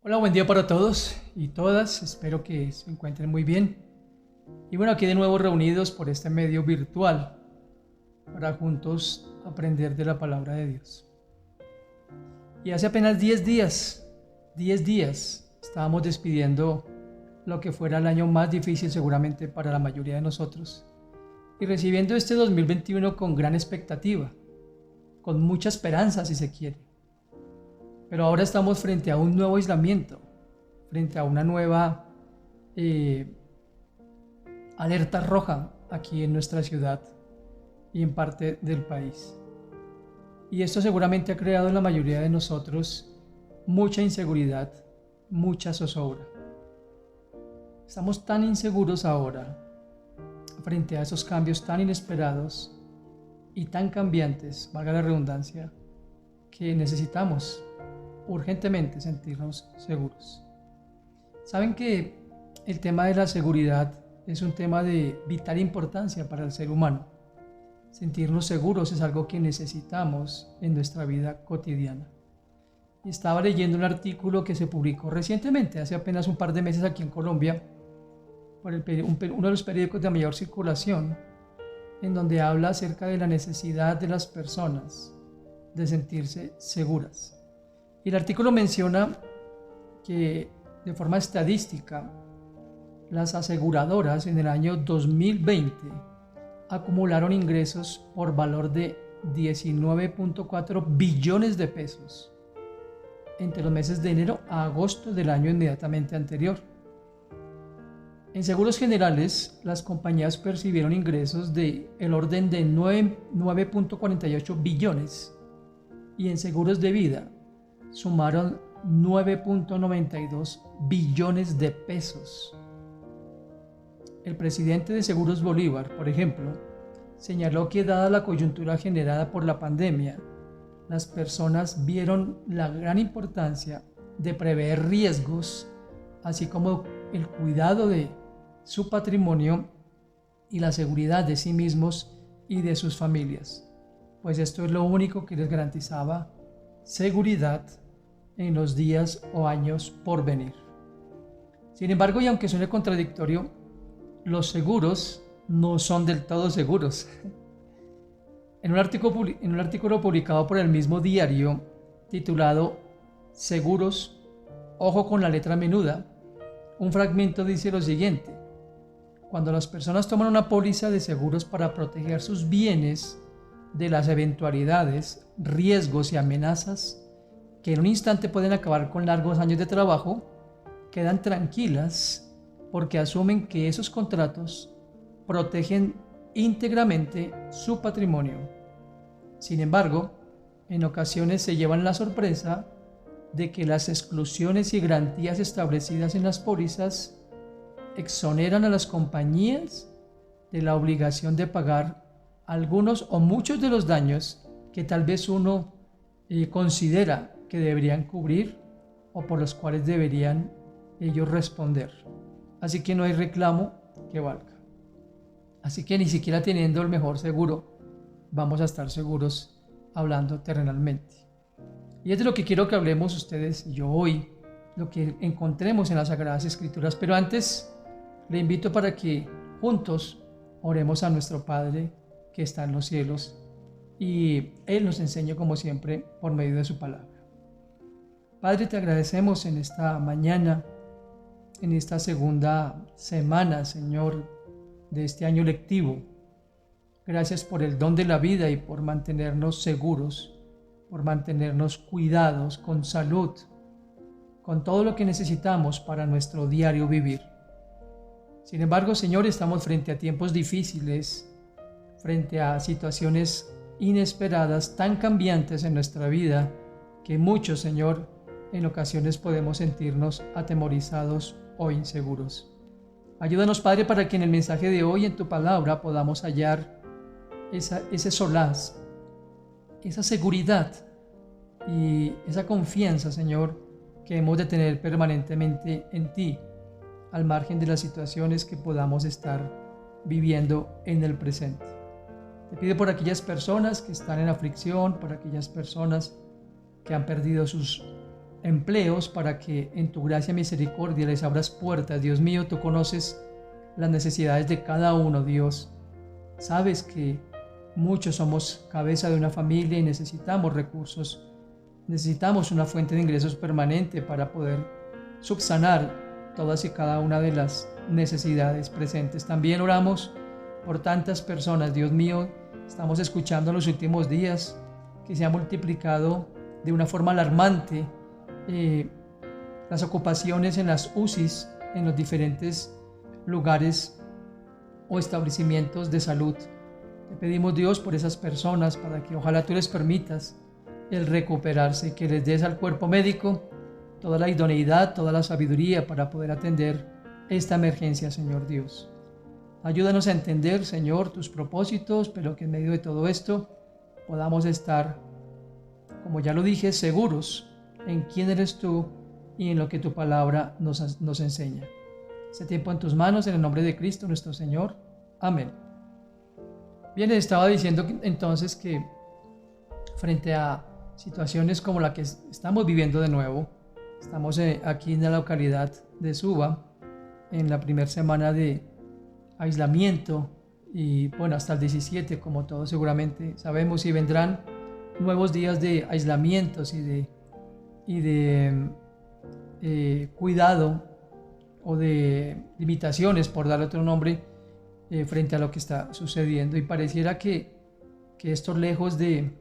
Hola, buen día para todos y todas. Espero que se encuentren muy bien. Y bueno, aquí de nuevo reunidos por este medio virtual para juntos aprender de la palabra de Dios. Y hace apenas 10 días, estábamos despidiendo lo que fuera el año más difícil seguramente para la mayoría de nosotros. Y recibiendo este 2021 con gran expectativa, con mucha esperanza si se quiere. Pero ahora estamos frente a un nuevo aislamiento, frente a una nueva eh, alerta roja aquí en nuestra ciudad y en parte del país. Y esto seguramente ha creado en la mayoría de nosotros mucha inseguridad, mucha zozobra. Estamos tan inseguros ahora frente a esos cambios tan inesperados y tan cambiantes, valga la redundancia, que necesitamos urgentemente sentirnos seguros. Saben que el tema de la seguridad es un tema de vital importancia para el ser humano. Sentirnos seguros es algo que necesitamos en nuestra vida cotidiana. Y estaba leyendo un artículo que se publicó recientemente, hace apenas un par de meses aquí en Colombia, por uno de los periódicos de mayor circulación, en donde habla acerca de la necesidad de las personas de sentirse seguras. Y el artículo menciona que de forma estadística, las aseguradoras en el año 2020 acumularon ingresos por valor de 19.4 billones de pesos entre los meses de enero a agosto del año inmediatamente anterior. En seguros generales, las compañías percibieron ingresos de el orden de 9.48 billones y en seguros de vida sumaron 9.92 billones de pesos. El presidente de Seguros Bolívar, por ejemplo, señaló que dada la coyuntura generada por la pandemia, las personas vieron la gran importancia de prever riesgos, así como el cuidado de su patrimonio y la seguridad de sí mismos y de sus familias, pues esto es lo único que les garantizaba seguridad en los días o años por venir. Sin embargo, y aunque suene contradictorio, los seguros no son del todo seguros. En un artículo publicado por el mismo diario titulado Seguros, ojo con la letra menuda, un fragmento dice lo siguiente: cuando las personas toman una póliza de seguros para proteger sus bienes de las eventualidades, riesgos y amenazas que en un instante pueden acabar con largos años de trabajo, quedan tranquilas porque asumen que esos contratos protegen íntegramente su patrimonio. Sin embargo, en ocasiones se llevan la sorpresa de que las exclusiones y garantías establecidas en las pólizas exoneran a las compañías de la obligación de pagar algunos o muchos de los daños que tal vez uno considera que deberían cubrir o por los cuales deberían ellos responder. Así que no hay reclamo que valga. Así que ni siquiera teniendo el mejor seguro vamos a estar seguros hablando terrenalmente. Y es de lo que quiero que hablemos ustedes y yo hoy, lo que encontremos en las Sagradas Escrituras. Pero antes le invito para que juntos oremos a nuestro Padre que está en los cielos y Él nos enseñe como siempre por medio de su palabra. Padre, te agradecemos en esta mañana, en esta segunda semana, Señor, de este año lectivo. Gracias por el don de la vida y por mantenernos seguros, por mantenernos cuidados, con salud, con todo lo que necesitamos para nuestro diario vivir. Sin embargo, Señor, estamos frente a tiempos difíciles, frente a situaciones inesperadas, tan cambiantes en nuestra vida, que muchos, Señor, en ocasiones podemos sentirnos atemorizados o inseguros. Ayúdanos, Padre, para que en el mensaje de hoy, en tu palabra, podamos hallar ese solaz, esa seguridad y esa confianza, Señor, que hemos de tener permanentemente en ti, al margen de las situaciones que podamos estar viviendo en el presente. Te pido por aquellas personas que están en aflicción, por aquellas personas que han perdido sus empleos para que en tu gracia y misericordia les abras puertas. Dios mío, tú conoces las necesidades de cada uno, Dios. Sabes que muchos somos cabeza de una familia y necesitamos recursos. Necesitamos una fuente de ingresos permanente para poder subsanar todas y cada una de las necesidades presentes. También oramos por tantas personas, Dios mío. Estamos escuchando en los últimos días que se ha multiplicado de una forma alarmante las ocupaciones en las UCIs, en los diferentes lugares o establecimientos de salud. Te pedimos, Dios, por esas personas, para que ojalá tú les permitas el recuperarse, que les des al cuerpo médico toda la idoneidad, toda la sabiduría para poder atender esta emergencia, Señor Dios. Ayúdanos a entender, Señor, tus propósitos, pero que en medio de todo esto podamos estar, como ya lo dije, seguros en quién eres tú y en lo que tu palabra nos enseña. Este tiempo en tus manos, en el nombre de Cristo nuestro Señor. Amén. Bien, estaba diciendo entonces que frente a situaciones como la que estamos viviendo de nuevo, estamos aquí en la localidad de Suba, en la primera semana de aislamiento y bueno, hasta el 17, como todos seguramente sabemos, y vendrán nuevos días de aislamientos y de cuidado o de limitaciones, por darle otro nombre, frente a lo que está sucediendo. Y pareciera que esto, lejos de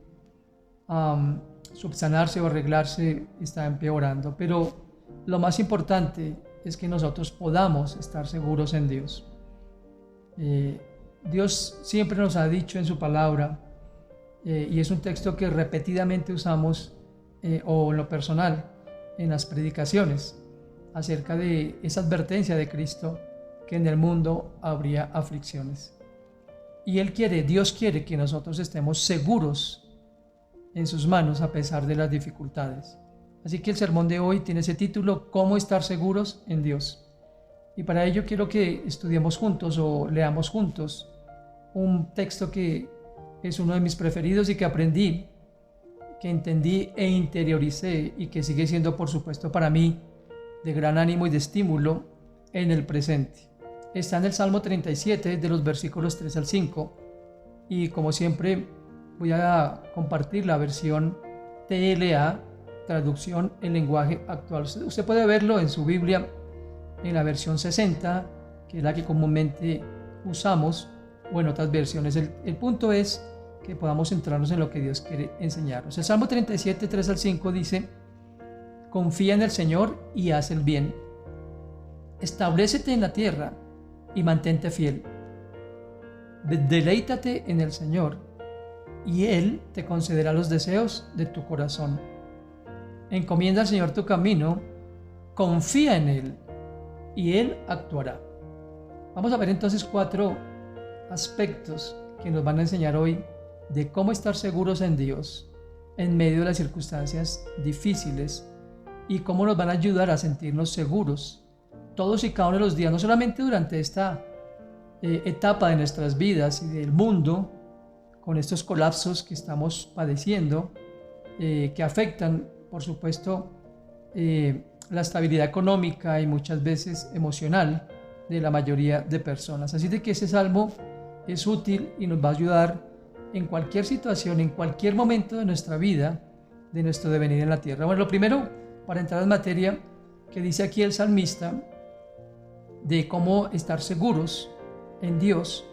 subsanarse o arreglarse, está empeorando. Pero lo más importante es que nosotros podamos estar seguros en Dios. Dios siempre nos ha dicho en su palabra, y es un texto que repetidamente usamos, o en lo personal, en las predicaciones, acerca de esa advertencia de Cristo, que en el mundo habría aflicciones. Y Dios quiere que nosotros estemos seguros en sus manos a pesar de las dificultades. Así que el sermón de hoy tiene ese título: ¿Cómo estar seguros en Dios? Y para ello quiero que estudiemos juntos o leamos juntos un texto que es uno de mis preferidos y que aprendí, que entendí e interioricé, y que sigue siendo, por supuesto, para mí de gran ánimo y de estímulo en el presente. Está en el Salmo 37, de los versículos 3 al 5, y como siempre voy a compartir la versión TLA, traducción en lenguaje actual. Usted puede verlo en su Biblia en la versión 60, que es la que comúnmente usamos, o en otras versiones. El punto es que podamos centrarnos en lo que Dios quiere enseñarnos. El Salmo 37, 3 al 5 dice: confía en el Señor y haz el bien. Establécete en la tierra y mantente fiel. Deleítate en el Señor y Él te concederá los deseos de tu corazón. Encomienda al Señor tu camino, confía en Él y Él actuará. Vamos a ver entonces 4 aspectos que nos van a enseñar hoy de cómo estar seguros en Dios en medio de las circunstancias difíciles, y cómo nos van a ayudar a sentirnos seguros todos y cada uno de los días, no solamente durante esta etapa de nuestras vidas y del mundo, con estos colapsos que estamos padeciendo, que afectan, por supuesto, la estabilidad económica y muchas veces emocional de la mayoría de personas. Así de que ese salmo es útil y nos va a ayudar en cualquier situación, en cualquier momento de nuestra vida, de nuestro devenir en la tierra. Bueno, lo primero, para entrar en materia, que dice aquí el salmista, de cómo estar seguros en Dios,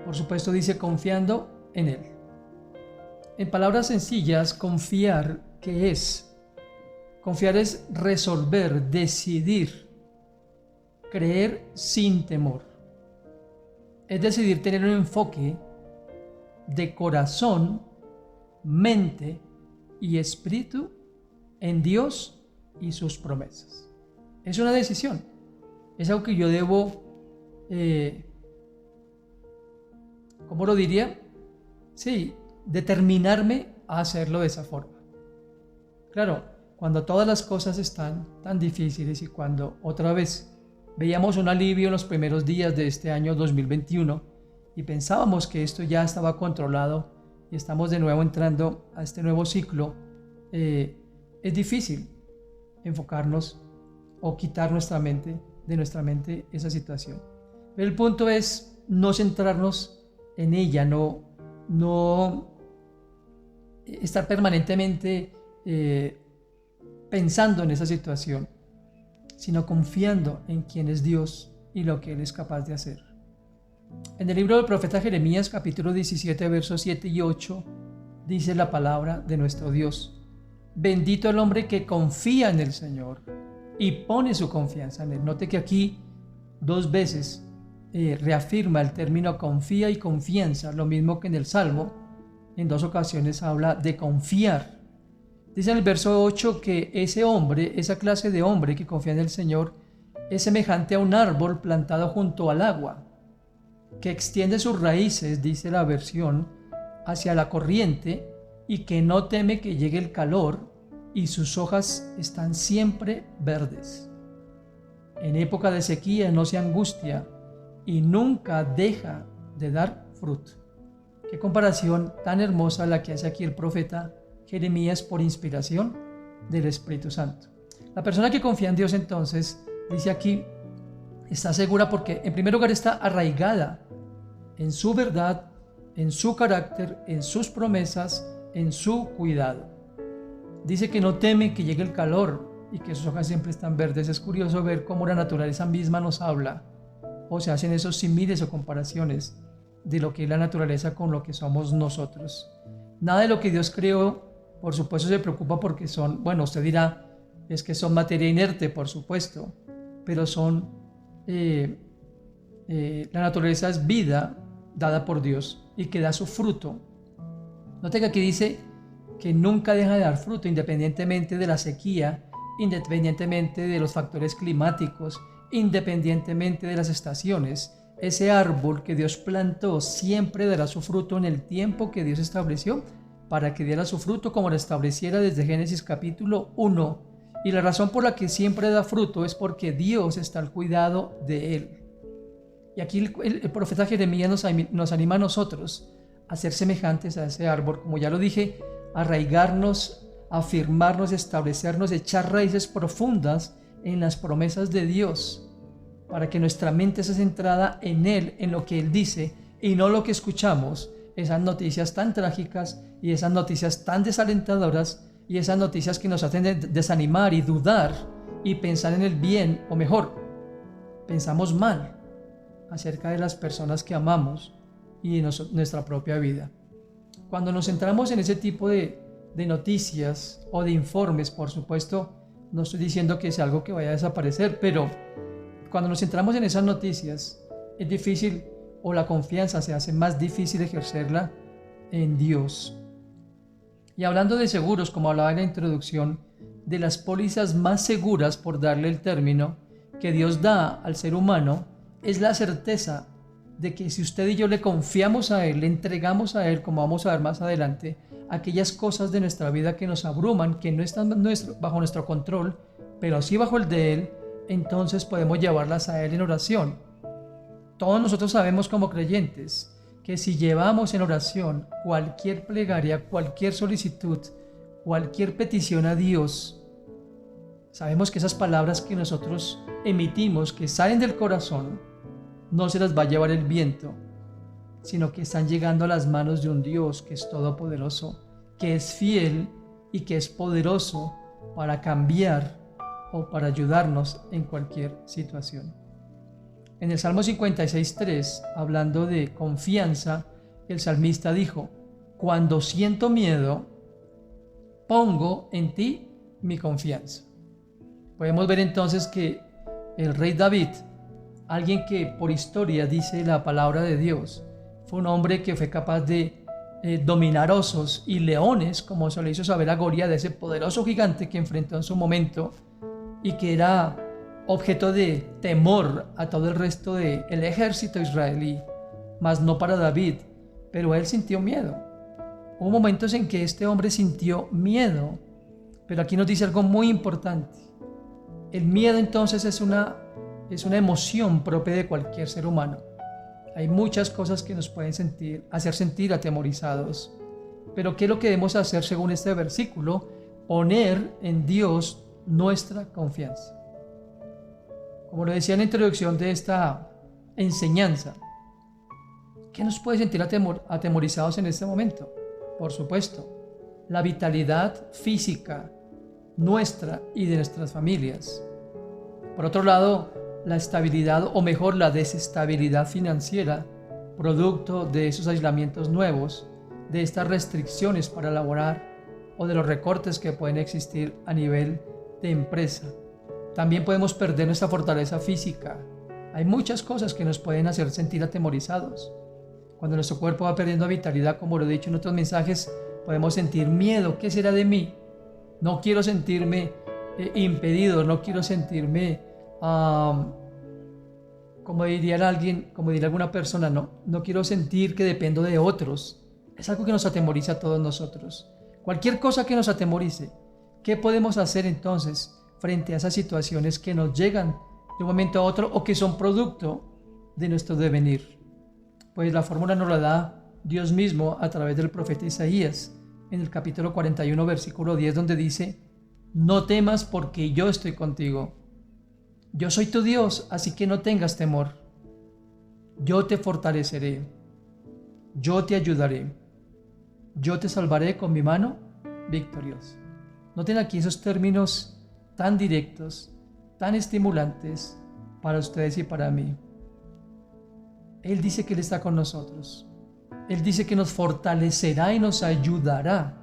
por supuesto dice confiando en Él. En palabras sencillas, confiar, ¿qué es? Confiar es resolver, decidir, creer sin temor. Es decidir tener un enfoque de corazón, mente y espíritu en Dios y sus promesas. Es una decisión, es algo que yo debo, ¿cómo lo diría? Sí, determinarme a hacerlo de esa forma. Claro, cuando todas las cosas están tan difíciles y cuando otra vez veíamos un alivio en los primeros días de este año 2021 y pensábamos que esto ya estaba controlado y estamos de nuevo entrando a este nuevo ciclo, es difícil. enfocarnos o quitar de nuestra mente esa situación. Pero el punto es no centrarnos en ella, no estar permanentemente pensando en esa situación, sino confiando en quién es Dios y lo que Él es capaz de hacer. En el libro del profeta Jeremías, capítulo 17, versos 7 y 8, dice la palabra de nuestro Dios: bendito el hombre que confía en el Señor y pone su confianza en Él. Note que aquí 2 veces reafirma el término confía y confianza, lo mismo que en el Salmo. En 2 ocasiones habla de confiar. Dice en el verso 8 que ese hombre, esa clase de hombre que confía en el Señor, es semejante a un árbol plantado junto al agua, que extiende sus raíces, dice la versión, hacia la corriente, y que no teme que llegue el calor, y sus hojas están siempre verdes. En época de sequía no se angustia, y nunca deja de dar fruto. Qué comparación tan hermosa la que hace aquí el profeta Jeremías por inspiración del Espíritu Santo. La persona que confía en Dios, entonces, dice aquí, está segura porque en primer lugar está arraigada en su verdad, en su carácter, en sus promesas, en su cuidado. Dice que no teme que llegue el calor y que sus hojas siempre están verdes. Es curioso ver cómo la naturaleza misma nos habla, o se hacen esos símiles o comparaciones de lo que es la naturaleza con lo que somos nosotros. Nada de lo que Dios creó, por supuesto, se preocupa porque son, bueno, usted dirá, es que son materia inerte, por supuesto, pero son, la naturaleza es vida dada por Dios y que da su fruto. Note que aquí dice que nunca deja de dar fruto, independientemente de la sequía, independientemente de los factores climáticos, independientemente de las estaciones. Ese árbol que Dios plantó siempre dará su fruto en el tiempo que Dios estableció para que diera su fruto, como lo estableciera desde Génesis capítulo 1. Y la razón por la que siempre da fruto es porque Dios está al cuidado de él. Y aquí el profeta Jeremías nos anima a nosotros a ser semejantes a ese árbol, como ya lo dije, arraigarnos, afirmarnos, establecernos, echar raíces profundas en las promesas de Dios, para que nuestra mente esté centrada en Él, en lo que Él dice, y no lo que escuchamos, esas noticias tan trágicas y esas noticias tan desalentadoras y esas noticias que nos hacen desanimar y dudar y pensar en el bien, o mejor, pensamos mal acerca de las personas que amamos y de nuestra propia vida. Cuando nos centramos en ese tipo de noticias o de informes, por supuesto, no estoy diciendo que sea algo que vaya a desaparecer, pero cuando nos centramos en esas noticias, es difícil, o la confianza se hace más difícil ejercerla en Dios. Y hablando de seguros, como hablaba en la introducción, de las pólizas más seguras, por darle el término, que Dios da al ser humano, es la certeza de que si usted y yo le confiamos a Él, le entregamos a Él, como vamos a ver más adelante, aquellas cosas de nuestra vida que nos abruman, que no están bajo nuestro control, pero sí bajo el de Él, entonces podemos llevarlas a Él en oración. Todos nosotros sabemos como creyentes que si llevamos en oración cualquier plegaria, cualquier solicitud, cualquier petición a Dios, sabemos que esas palabras que nosotros emitimos, que salen del corazón, no se las va a llevar el viento, sino que están llegando a las manos de un Dios que es todopoderoso, que es fiel y que es poderoso para cambiar o para ayudarnos en cualquier situación. En el Salmo 56:3, hablando de confianza, el salmista dijo: cuando siento miedo, pongo en ti mi confianza. Podemos ver entonces que el rey David, alguien que por historia dice la palabra de Dios, fue un hombre que fue capaz de dominar osos y leones, como se le hizo saber a Goliat, ese poderoso gigante que enfrentó en su momento y que era objeto de temor a todo el resto del ejército israelí, mas no para David, pero él sintió miedo. Hubo momentos en que este hombre sintió miedo, pero aquí nos dice algo muy importante. El miedo entonces es una emoción propia de cualquier ser humano. Hay muchas cosas que nos pueden hacer sentir atemorizados, pero ¿qué es lo que debemos hacer según este versículo? Poner en Dios nuestra confianza. Como lo decía en la introducción de esta enseñanza, ¿qué nos puede sentir atemorizados en este momento? Por supuesto, la vitalidad física nuestra y de nuestras familias. Por otro lado, la estabilidad, o mejor, la desestabilidad financiera, producto de esos aislamientos nuevos, de estas restricciones para laborar o de los recortes que pueden existir a nivel de empresa. También podemos perder nuestra fortaleza física. Hay muchas cosas que nos pueden hacer sentir atemorizados. Cuando nuestro cuerpo va perdiendo vitalidad, como lo he dicho en otros mensajes, podemos sentir miedo. ¿Qué será de mí? No quiero sentirme impedido, no quiero sentirme, como diría alguien, como diría alguna persona, no quiero sentir que dependo de otros. Es algo que nos atemoriza a todos nosotros. Cualquier cosa que nos atemorice, ¿qué podemos hacer entonces frente a esas situaciones que nos llegan de un momento a otro o que son producto de nuestro devenir? Pues la fórmula nos la da Dios mismo a través del profeta Isaías en el capítulo 41, versículo 10, donde dice: no temas porque yo estoy contigo. Yo soy tu Dios, así que no tengas temor. Yo te fortaleceré. Yo te ayudaré. Yo te salvaré con mi mano victoriosa. Noten aquí esos términos tan directos, tan estimulantes para ustedes y para mí. Él dice que Él está con nosotros. Él dice que nos fortalecerá y nos ayudará.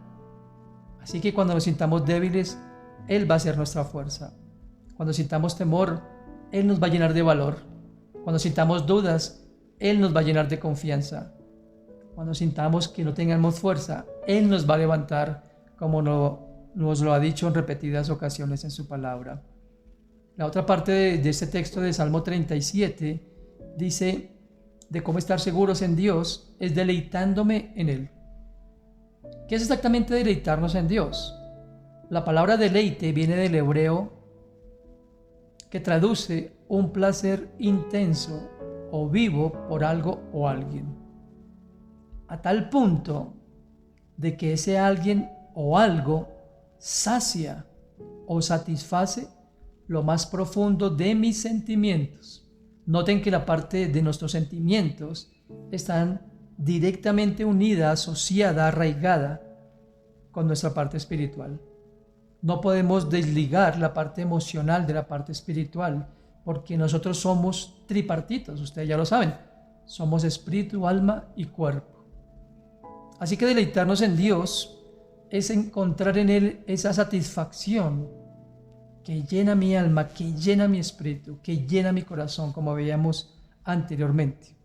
Así que cuando nos sintamos débiles, Él va a ser nuestra fuerza. Cuando sintamos temor, Él nos va a llenar de valor. Cuando sintamos dudas, Él nos va a llenar de confianza. Cuando sintamos que no tengamos fuerza, Él nos va a levantar, como nos lo ha dicho en repetidas ocasiones en su palabra. La otra parte de este texto de Salmo 37 dice de cómo estar seguros en Dios es deleitándome en Él. ¿Qué es exactamente deleitarnos en Dios? La palabra deleite viene del hebreo que traduce un placer intenso o vivo por algo o alguien, a tal punto de que ese alguien o algo sacia o satisface lo más profundo de mis sentimientos. Noten que la parte de nuestros sentimientos están directamente unida, asociada, arraigada con nuestra parte espiritual. No podemos desligar la parte emocional de la parte espiritual, porque nosotros somos tripartitos, ustedes ya lo saben. Somos espíritu, alma y cuerpo. Así que deleitarnos en Dios es encontrar en Él esa satisfacción que llena mi alma, que llena mi espíritu, que llena mi corazón, como veíamos anteriormente.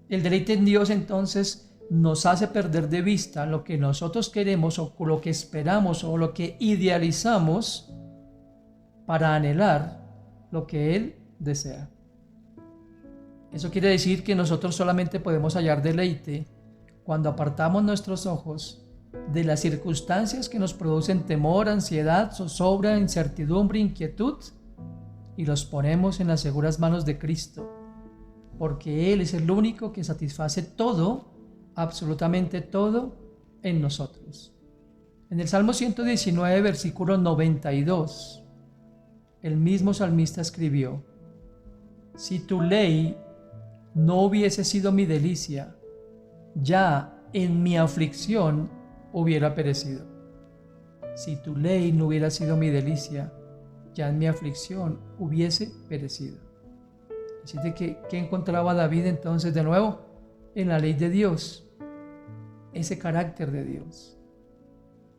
El deleite en Dios entonces nos hace perder de vista lo que nosotros queremos o lo que esperamos o lo que idealizamos para anhelar lo que Él desea. Eso quiere decir que nosotros solamente podemos hallar deleite cuando apartamos nuestros ojos de las circunstancias que nos producen temor, ansiedad, zozobra, incertidumbre, inquietud, y los ponemos en las seguras manos de Cristo, porque Él es el único que satisface todo, absolutamente todo, en nosotros. En el Salmo 119, versículo 92, el mismo salmista escribió: si tu ley no hubiese sido mi delicia, ya en mi aflicción hubiera perecido. Si tu ley no hubiera sido mi delicia, ya en mi aflicción hubiese perecido. Así de que, ¿qué encontraba David entonces de nuevo? En la ley de Dios, ese carácter de Dios,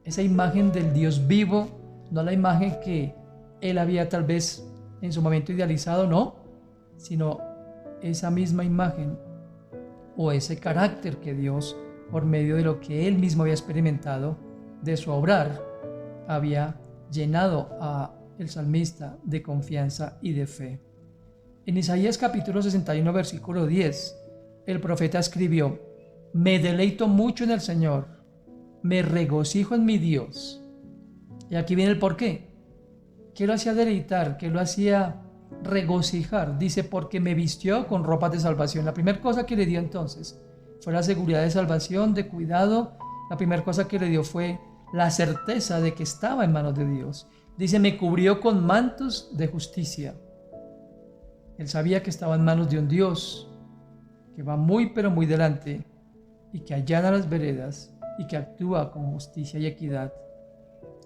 esa imagen del Dios vivo, no la imagen que él había tal vez en su momento idealizado, no, sino esa misma imagen o ese carácter que Dios, por medio de lo que él mismo había experimentado de su obrar, había llenado a el salmista de confianza y de fe. En Isaías capítulo 61, versículo 10, el profeta escribió: me deleito mucho en el Señor, me regocijo en mi Dios. Y aquí viene el porqué. ¿Qué lo hacía deleitar? ¿Qué lo hacía regocijar? Dice: porque me vistió con ropas de salvación. La primera cosa que le dio entonces fue la seguridad de salvación, de cuidado. La primera cosa que le dio fue la certeza de que estaba en manos de Dios. Dice, me cubrió con mantos de justicia. Él sabía que estaba en manos de un Dios que va muy pero muy delante y que allana las veredas y que actúa con justicia y equidad.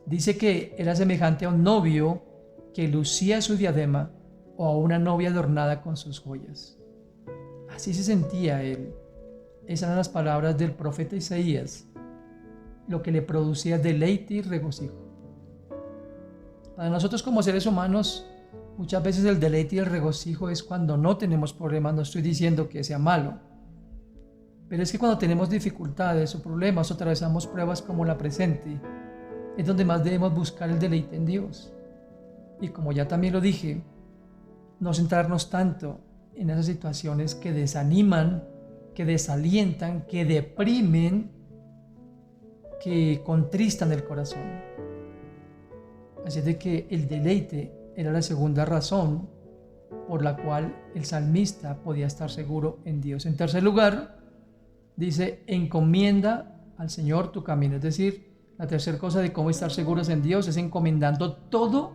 Dice que era semejante a un novio que lucía su diadema o a una novia adornada con sus joyas. Así se sentía él. Esas eran las palabras del profeta Isaías, lo que le producía deleite y regocijo. Para nosotros como seres humanos, muchas veces el deleite y el regocijo es cuando no tenemos problemas. No estoy diciendo que sea malo, pero es que cuando tenemos dificultades o problemas o atravesamos pruebas como la presente, es donde más debemos buscar el deleite en Dios. Y como ya también lo dije, no centrarnos tanto en esas situaciones que desaniman, que desalientan, que deprimen, que contristan el corazón. Así es de que el deleite era la segunda razón por la cual el salmista podía estar seguro en Dios. En tercer lugar, dice, encomienda al Señor tu camino. Es decir, la tercera cosa de cómo estar seguros en Dios es encomendando todo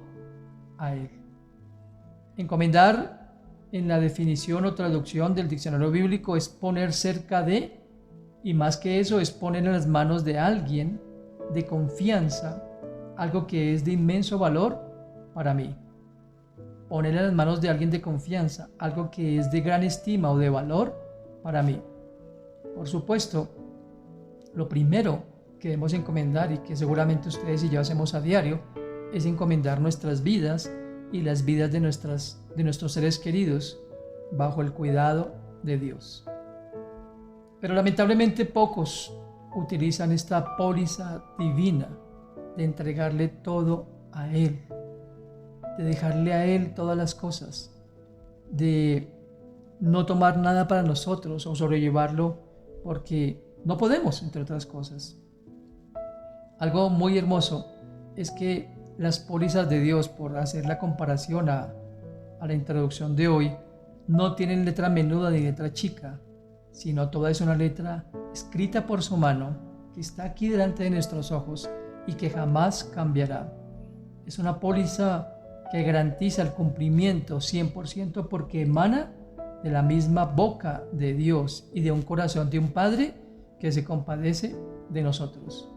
a Él. Encomendar, en la definición o traducción del diccionario bíblico, es poner cerca de, y más que eso, es poner en las manos de alguien de confianza, algo que es de inmenso valor para mí. Poner en las manos de alguien de confianza, algo que es de gran estima o de valor para mí. Por supuesto, lo primero que debemos encomendar, y que seguramente ustedes y yo hacemos a diario, es encomendar nuestras vidas y las vidas de nuestros seres queridos bajo el cuidado de Dios. Pero lamentablemente pocos utilizan esta póliza divina de entregarle todo a Él, de dejarle a Él todas las cosas, de no tomar nada para nosotros o sobrellevarlo porque no podemos, entre otras cosas. Algo muy hermoso es que las pólizas de Dios, por hacer la comparación a la introducción de hoy, no tienen letra menuda ni letra chica, sino toda es una letra escrita por su mano, que está aquí delante de nuestros ojos y que jamás cambiará. Es una póliza que garantiza el cumplimiento 100% porque emana de la misma boca de Dios y de un corazón de un Padre que se compadece de nosotros.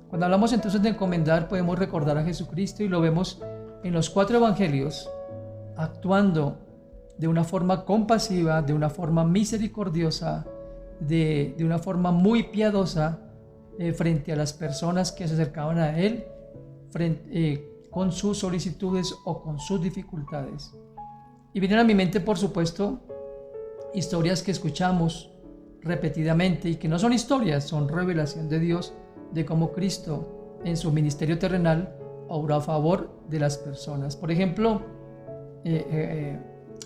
Cuando hablamos entonces de encomendar, podemos recordar a Jesucristo y lo vemos en los 4 evangelios, actuando de una forma compasiva, de una forma misericordiosa, de una forma muy piadosa frente a las personas que se acercaban a Él con sus solicitudes o con sus dificultades. Y vienen a mi mente, por supuesto, historias que escuchamos repetidamente y que no son historias, son revelación de Dios, de cómo Cristo en su ministerio terrenal obró a favor de las personas. Por ejemplo,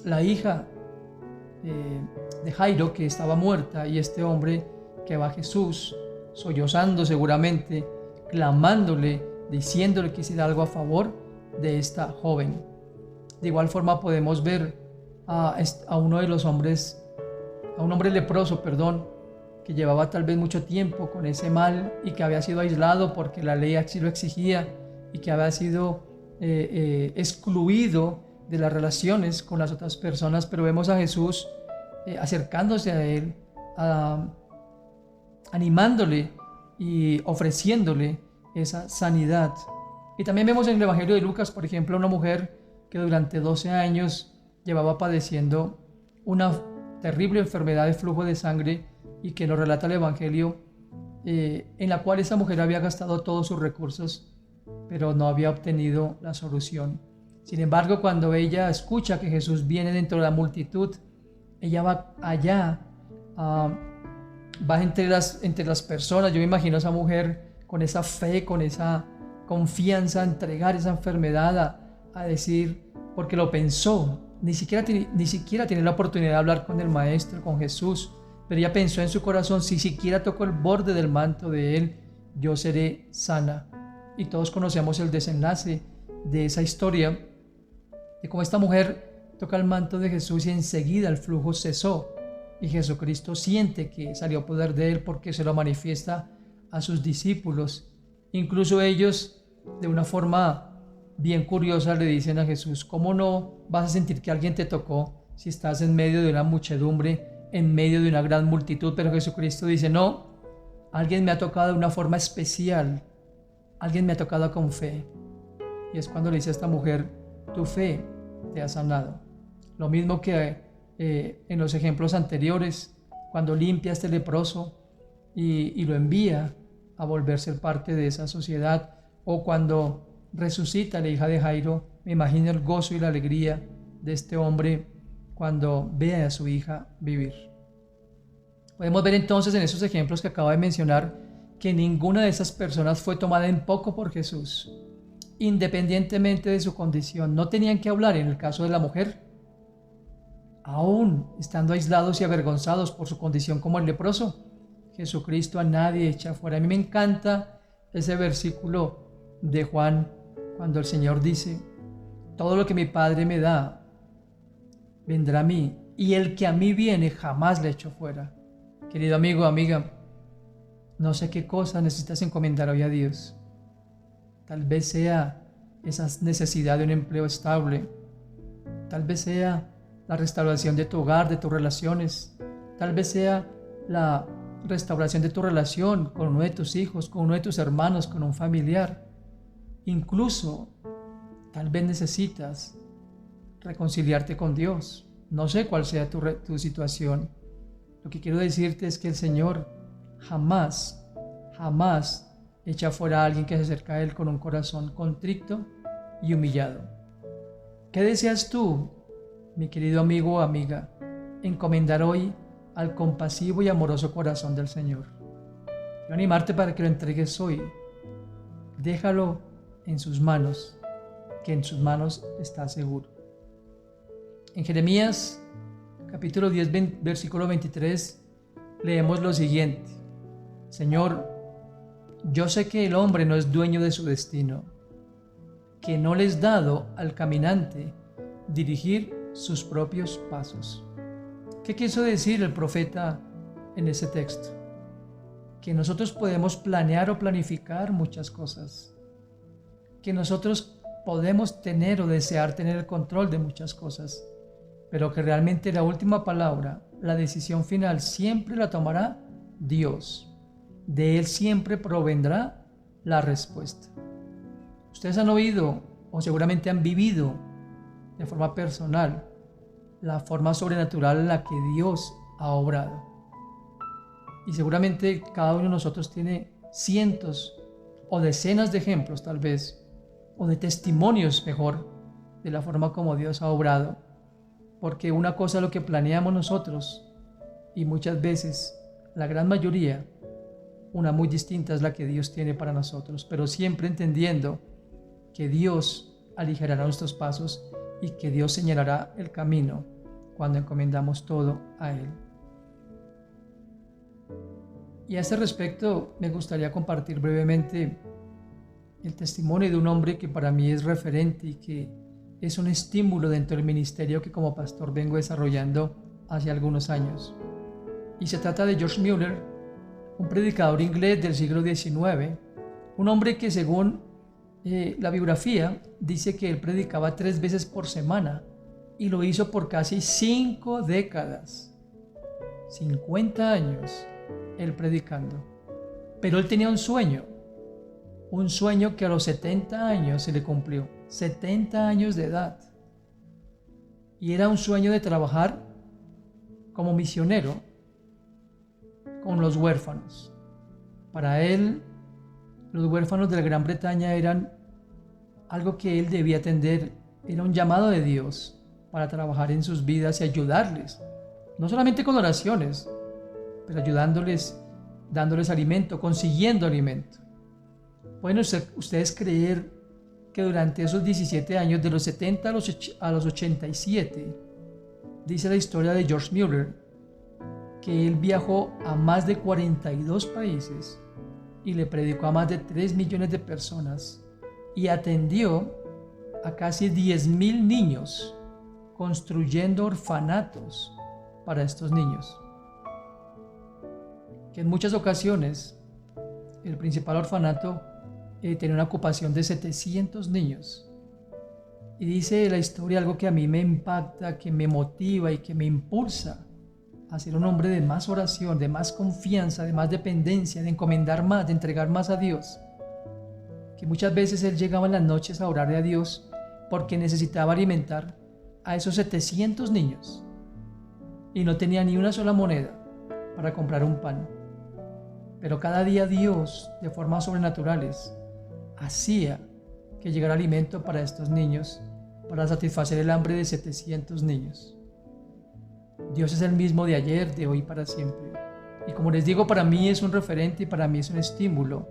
la hija de Jairo, que estaba muerta, y este hombre que va a Jesús sollozando seguramente, clamándole, diciéndole que hiciera algo a favor de esta joven. De igual forma podemos ver a uno de los hombres, a un hombre leproso, que llevaba tal vez mucho tiempo con ese mal y que había sido aislado porque la ley así lo exigía y que había sido excluido de las relaciones con las otras personas, pero vemos a Jesús acercándose a él, animándole y ofreciéndole esa sanidad. Y también vemos en el Evangelio de Lucas, por ejemplo, una mujer que durante 12 años llevaba padeciendo una terrible enfermedad de flujo de sangre y que nos relata el Evangelio, en la cual esa mujer había gastado todos sus recursos, pero no había obtenido la solución. Sin embargo, cuando ella escucha que Jesús viene dentro de la multitud, ella va allá, va entre las personas. Yo me imagino a esa mujer con esa fe, con esa confianza, a entregar esa enfermedad, a decir, porque lo pensó, ni siquiera tiene la oportunidad de hablar con el Maestro, con Jesús, pero ella pensó en su corazón, si siquiera toco el borde del manto de Él, yo seré sana. Y todos conocemos el desenlace de esa historia, de cómo esta mujer toca el manto de Jesús y enseguida el flujo cesó. Y Jesucristo siente que salió poder de Él porque se lo manifiesta a sus discípulos. Incluso ellos, de una forma bien curiosas le dicen a Jesús: ¿cómo no vas a sentir que alguien te tocó si estás en medio de una muchedumbre, en medio de una gran multitud? Pero Jesucristo dice: no, alguien me ha tocado de una forma especial, alguien me ha tocado con fe. Y es cuando le dice a esta mujer: tu fe te ha sanado. Lo mismo que en los ejemplos anteriores, cuando limpia a este leproso y lo envía a volverse parte de esa sociedad, o cuando resucita a la hija de Jairo, me imagino el gozo y la alegría de este hombre cuando ve a su hija vivir. Podemos ver entonces en esos ejemplos que acabo de mencionar que ninguna de esas personas fue tomada en poco por Jesús, independientemente de su condición. No tenían que hablar en el caso de la mujer, aún estando aislados y avergonzados por su condición como el leproso. Jesucristo a nadie echa fuera. A mí me encanta ese versículo de Juan cuando el Señor dice: todo lo que mi Padre me da vendrá a mí, y el que a mí viene jamás le echo fuera. Querido amigo, amiga, no sé qué cosa necesitas encomendar hoy a Dios. Tal vez sea esa necesidad de un empleo estable, tal vez sea la restauración de tu hogar, de tus relaciones, tal vez sea la restauración de tu relación con uno de tus hijos, con uno de tus hermanos, con un familiar. Incluso, tal vez necesitas reconciliarte con Dios. No sé cuál sea tu situación. Lo que quiero decirte es que el Señor jamás echa fuera a alguien que se acerca a Él con un corazón contrito y humillado. ¿Qué deseas tú, mi querido amigo o amiga, encomendar hoy al compasivo y amoroso corazón del Señor? Quiero animarte para que lo entregues hoy. Déjalo en sus manos, que en sus manos está seguro. En Jeremías capítulo 10, versículo 23, leemos lo siguiente: Señor, yo sé que el hombre no es dueño de su destino, que no le es dado al caminante dirigir sus propios pasos. ¿Qué quiso decir el profeta en ese texto? Que nosotros podemos planear o planificar muchas cosas, que nosotros podemos tener o desear tener el control de muchas cosas, pero que realmente la última palabra, la decisión final, siempre la tomará Dios. De Él siempre provendrá la respuesta. Ustedes han oído o seguramente han vivido de forma personal la forma sobrenatural en la que Dios ha obrado. Y seguramente cada uno de nosotros tiene cientos o decenas de ejemplos tal vez, o de testimonios mejor, de la forma como Dios ha obrado. Porque una cosa es lo que planeamos nosotros y muchas veces, la gran mayoría, una muy distinta es la que Dios tiene para nosotros, pero siempre entendiendo que Dios aligerará nuestros pasos y que Dios señalará el camino cuando encomendamos todo a Él. Y a este respecto me gustaría compartir brevemente el testimonio de un hombre que para mí es referente y que es un estímulo dentro del ministerio que como pastor vengo desarrollando hace algunos años. Y se trata de George Mueller, un predicador inglés del siglo XIX, un hombre que según la biografía dice que él predicaba 3 veces por semana y lo hizo por casi 5 décadas, 50 años él predicando. Pero él tenía un sueño que a los 70 años se le cumplió, 70 años de edad. Y era un sueño de trabajar como misionero con los huérfanos. Para él, los huérfanos de la Gran Bretaña eran algo que él debía atender, era un llamado de Dios para trabajar en sus vidas y ayudarles, no solamente con oraciones, pero ayudándoles, dándoles alimento, consiguiendo alimento. ¿Pueden ustedes creer que durante esos 17 años, de los 70 a los 87, dice la historia de George Mueller, que él viajó a más de 42 países y le predicó a más de 3 millones de personas y atendió a casi 10,000 niños, construyendo orfanatos para estos niños? Que en muchas ocasiones el principal orfanato tenía una ocupación de 700 niños Y dice la historia algo que a mí me impacta, que me motiva y que me impulsa a ser un hombre de más oración, de más confianza, de más dependencia, de encomendar más, de entregar más a Dios. Que muchas veces él llegaba en las noches a orarle a Dios porque necesitaba alimentar a esos 700 niños y no tenía ni una sola moneda para comprar un pan. Pero cada día Dios, de formas sobrenaturales, hacía que llegara alimento para estos niños, para satisfacer el hambre de 700 niños. Dios es el mismo de ayer, de hoy y para siempre. Y como les digo, para mí es un referente y para mí es un estímulo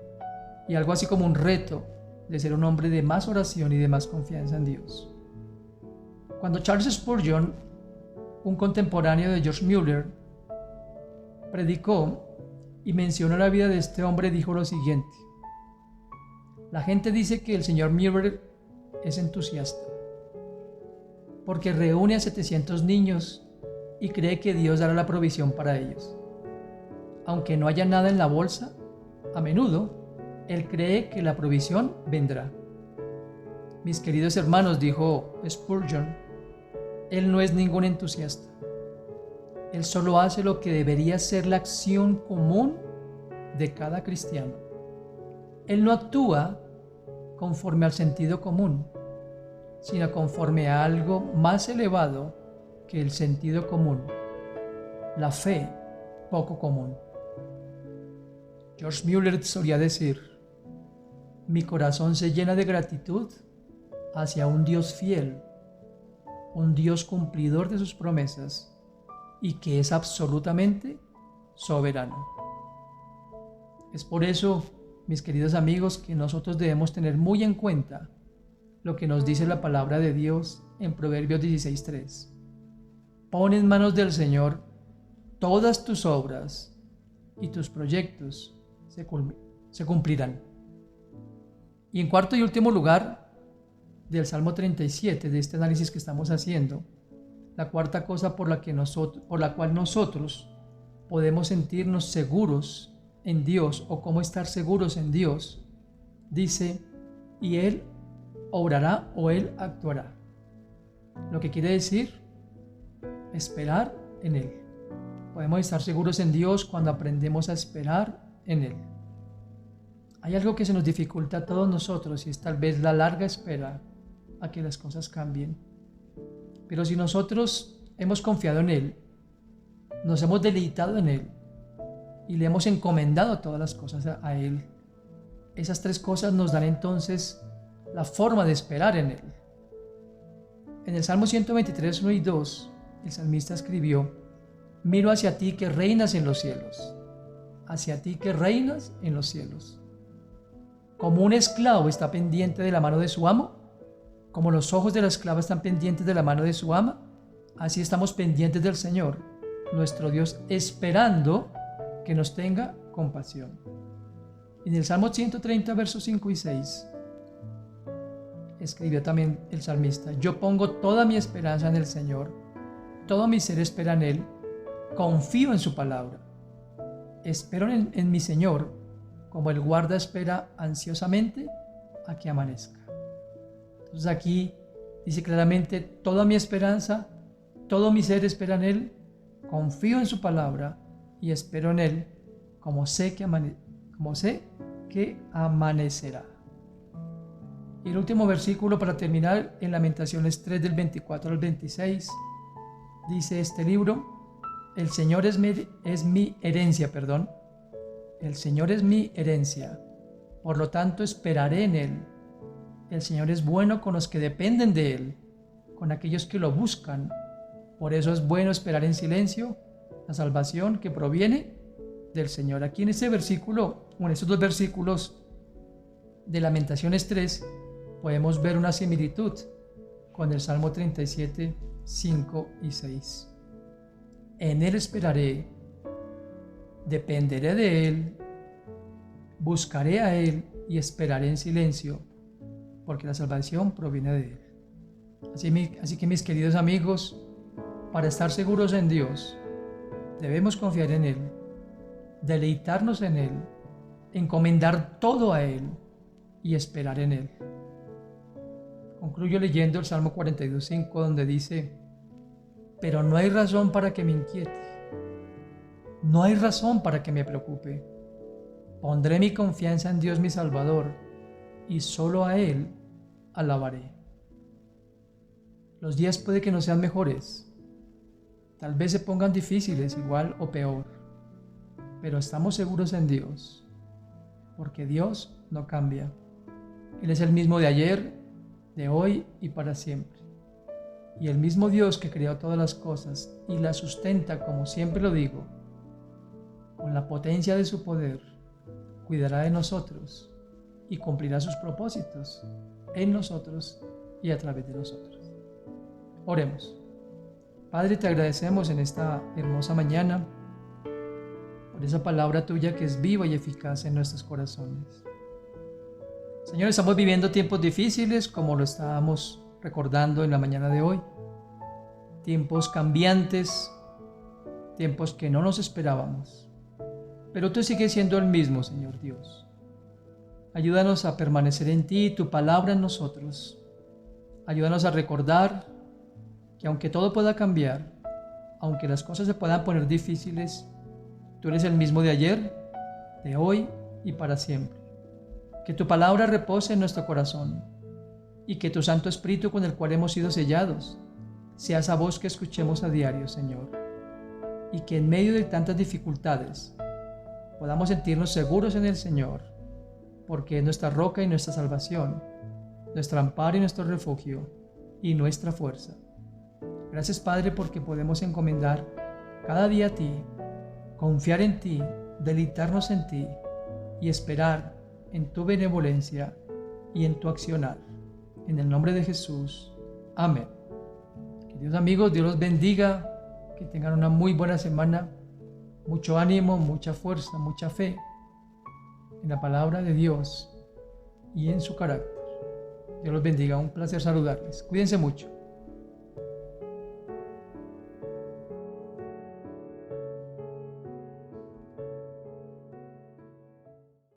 y algo así como un reto de ser un hombre de más oración y de más confianza en Dios. Cuando Charles Spurgeon, un contemporáneo de George Mueller, predicó y mencionó la vida de este hombre, dijo lo siguiente: la gente dice que el señor Mueller es entusiasta porque reúne a 700 niños y cree que Dios dará la provisión para ellos. Aunque no haya nada en la bolsa, a menudo él cree que la provisión vendrá. Mis queridos hermanos, dijo Spurgeon, él no es ningún entusiasta. Él solo hace lo que debería ser la acción común de cada cristiano. Él no actúa conforme al sentido común, sino conforme a algo más elevado que el sentido común, la fe poco común. George Mueller solía decir: mi corazón se llena de gratitud hacia un Dios fiel, un Dios cumplidor de sus promesas y que es absolutamente soberano. Es por eso, mis queridos amigos, que nosotros debemos tener muy en cuenta lo que nos dice la palabra de Dios en Proverbios 16:3. Pon en manos del Señor todas tus obras y tus proyectos se cumplirán. Y en cuarto y último lugar, del Salmo 37, de este análisis que estamos haciendo, la cuarta cosa por la cual nosotros podemos sentirnos seguros en Dios o cómo estar seguros en Dios, dice: y Él obrará o Él actuará. Lo que quiere decir esperar en Él. Podemos estar seguros en Dios cuando aprendemos a esperar en Él. Hay algo que se nos dificulta a todos nosotros y es tal vez la larga espera a que las cosas cambien. Pero si nosotros hemos confiado en Él, nos hemos deleitado en Él y le hemos encomendado todas las cosas a Él, esas tres cosas nos dan entonces la forma de esperar en Él. En el Salmo 123, 1 y 2, el salmista escribió: miro hacia ti que reinas en los cielos, hacia ti que reinas en los cielos. Como un esclavo está pendiente de la mano de su amo, como los ojos de la esclava están pendientes de la mano de su ama, así estamos pendientes del Señor, nuestro Dios, esperando que nos tenga compasión. En el Salmo 130, versos 5 y 6, escribió también el salmista: yo pongo toda mi esperanza en el Señor, todo mi ser espera en Él, confío en su palabra, espero en mi Señor, como el guarda espera ansiosamente a que amanezca. Entonces aquí dice claramente: toda mi esperanza, todo mi ser espera en Él, confío en su palabra y espero en Él, como sé que amanecerá. Y el último versículo para terminar, en Lamentaciones 3 del 24 al 26, dice este libro: el Señor es mi herencia, el Señor es mi herencia, por lo tanto esperaré en Él. El Señor es bueno con los que dependen de Él, con aquellos que lo buscan. Por eso es bueno esperar en silencio la salvación que proviene del Señor. Aquí en este versículo, o en estos dos versículos de Lamentaciones 3, podemos ver una similitud con el Salmo 37, 5 y 6. En Él esperaré, dependeré de Él, buscaré a Él y esperaré en silencio, porque la salvación proviene de Él. Así que mis queridos amigos, para estar seguros en Dios, debemos confiar en Él, deleitarnos en Él, encomendar todo a Él y esperar en Él. Concluyo leyendo el Salmo 42:5, donde dice: pero no hay razón para que me inquiete, no hay razón para que me preocupe. Pondré mi confianza en Dios mi Salvador, y solo a Él alabaré. Los días puede que no sean mejores, tal vez se pongan difíciles igual o peor, pero estamos seguros en Dios, porque Dios no cambia. Él es el mismo de ayer, de hoy y para siempre. Y el mismo Dios que creó todas las cosas y las sustenta, como siempre lo digo, con la potencia de su poder, cuidará de nosotros y cumplirá sus propósitos en nosotros y a través de nosotros. Oremos. Padre, te agradecemos en esta hermosa mañana por esa palabra tuya que es viva y eficaz en nuestros corazones. Señor, estamos viviendo tiempos difíciles como lo estábamos recordando en la mañana de hoy. Tiempos cambiantes, tiempos que no nos esperábamos. Pero tú sigues siendo el mismo, Señor Dios. Ayúdanos a permanecer en ti y tu palabra en nosotros. Ayúdanos a recordar que aunque todo pueda cambiar, aunque las cosas se puedan poner difíciles, tú eres el mismo de ayer, de hoy y para siempre. Que tu palabra repose en nuestro corazón y que tu Santo Espíritu, con el cual hemos sido sellados, sea esa voz que escuchemos a diario, Señor. Y que en medio de tantas dificultades podamos sentirnos seguros en el Señor, porque es nuestra roca y nuestra salvación, nuestro amparo y nuestro refugio y nuestra fuerza. Gracias, Padre, porque podemos encomendar cada día a ti, confiar en ti, deleitarnos en ti y esperar en tu benevolencia y en tu accionar. En el nombre de Jesús. Amén. Queridos amigos, Dios los bendiga, que tengan una muy buena semana, mucho ánimo, mucha fuerza, mucha fe en la palabra de Dios y en su carácter. Dios los bendiga, un placer saludarles. Cuídense mucho.